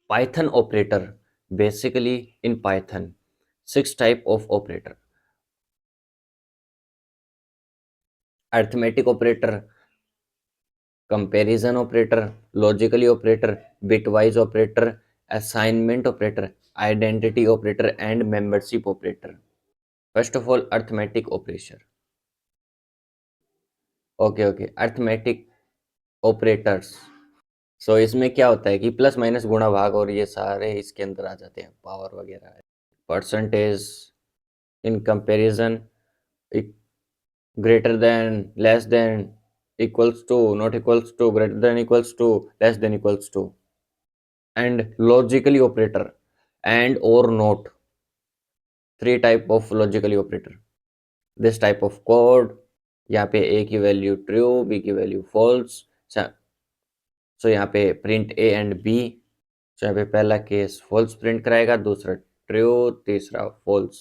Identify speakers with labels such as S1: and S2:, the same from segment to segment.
S1: Python operator. Basically, in Python, 6 type of operator: arithmetic operator, comparison operator, logically operator, bitwise operator, assignment operator, identity operator, and membership operator. First of all, arithmetic operator. Okay, arithmetic operators. So इसमें क्या होता है कि plus minus गुणा भाग और ये सारे इसके अंदर आ जाते हैं, पावर वगैरह। Percentage, in comparison, greater than, less than, equals to, not equals to, greater than equals to, less than equals to, and logically operator, and और not. 3 type of logically operator. This type of code, यहाँ पे A की value true, B की value false. So यहाँ पे print A and B. So यहाँ पे पहला केस फॉल्स प्रिंट कराएगा, दूसरा ट्रू, तीसरा फॉल्स।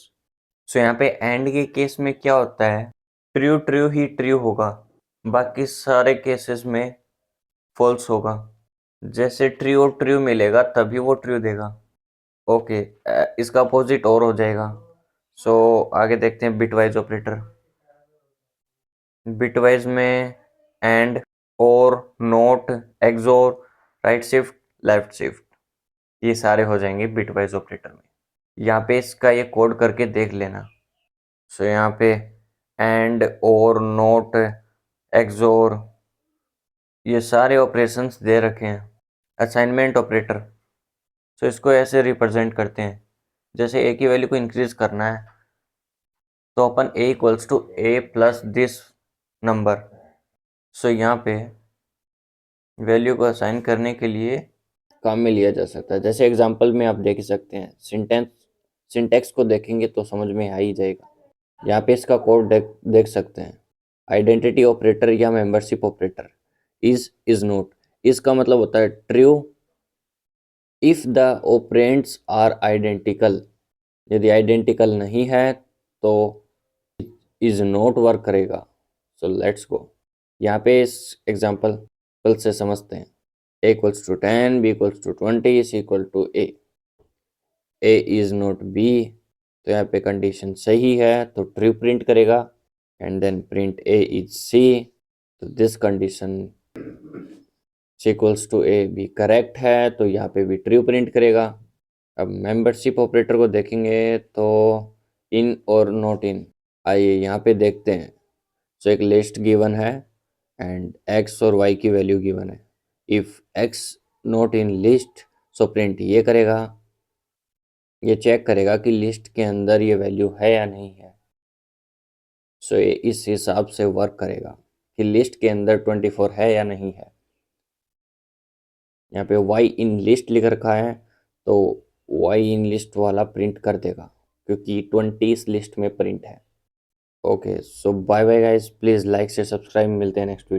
S1: सो यहाँ पे एंड के केस में क्या होता है, ट्रू ट्रू ही ट्रू होगा, बाकी सारे केसेस में फॉल्स होगा। जैसे ट्रू और ट्रू मिलेगा तभी वो ट्रू देगा। ओके, इसका अपोजिट और हो जाएगा। सो आगे देखते हैं बिटवाइज ऑपरेटर। बिटवाइज में एंड, और, not, XOR, right shift, left shift, ये सारे हो जाएंगे बिटवाइज ऑपरेटर में। यहाँ पे इसका ये कोड करके देख लेना। सो यहाँ पे एंड, और, नोट, एक्सोर, ये सारे ऑपरेशंस दे रखे हैं। असाइनमेंट ऑपरेटर, सो इसको ऐसे रिप्रेजेंट करते हैं, जैसे ए की वैल्यू को इंक्रीज करना है तो अपन A equals to A plus this number. So यहाँ पे वैल्यू को असाइन करने के लिए काम में लिया जा सकता है। जैसे एग्जांपल में आप देख सकते हैं, सिंटेक्स को देखेंगे तो समझ में आ ही जाएगा। यहाँ पे इसका कोड देख सकते हैं। आइडेंटिटी ऑपरेटर या मेंबरशिप ऑपरेटर, इज नोट, इसका मतलब होता है true if the operands are identical. यदि आइडेंटिकल नहीं है तो इज नोट वर्क करेगा। सो लेट्स गो, यहाँ पे इस एग्जांपल से समझते हैं। a equals to 10, b equals to 20, c equal to a is not b, तो यहाँ पे कंडीशन सही है तो ट्रू प्रिंट करेगा, and then print a is c, तो this condition c equals to a भी करेक्ट है तो यहाँ पे भी ट्रू प्रिंट करेगा। अब मेंबरशिप ऑपरेटर को देखेंगे तो इन और नॉट इन, आइए यहाँ पे देखते हैं। सो एक लिस्ट गिवन है एंड x और y की वैल्यू गिवन है। If x not in list, so print ये करेगा, ये चेक करेगा कि लिस्ट के अंदर ये वैल्यू है या नहीं है। सो ये इस हिसाब से वर्क करेगा कि लिस्ट के अंदर 24 है या नहीं है। यहाँ पे y इन लिस्ट लिख रखा है तो y इन लिस्ट वाला प्रिंट कर देगा क्योंकि 20 इस लिस्ट में प्रिंट है। Okay, so bye bye guys, please like से सब्सक्राइब, मिलते हैं नेक्स्ट वीडियो।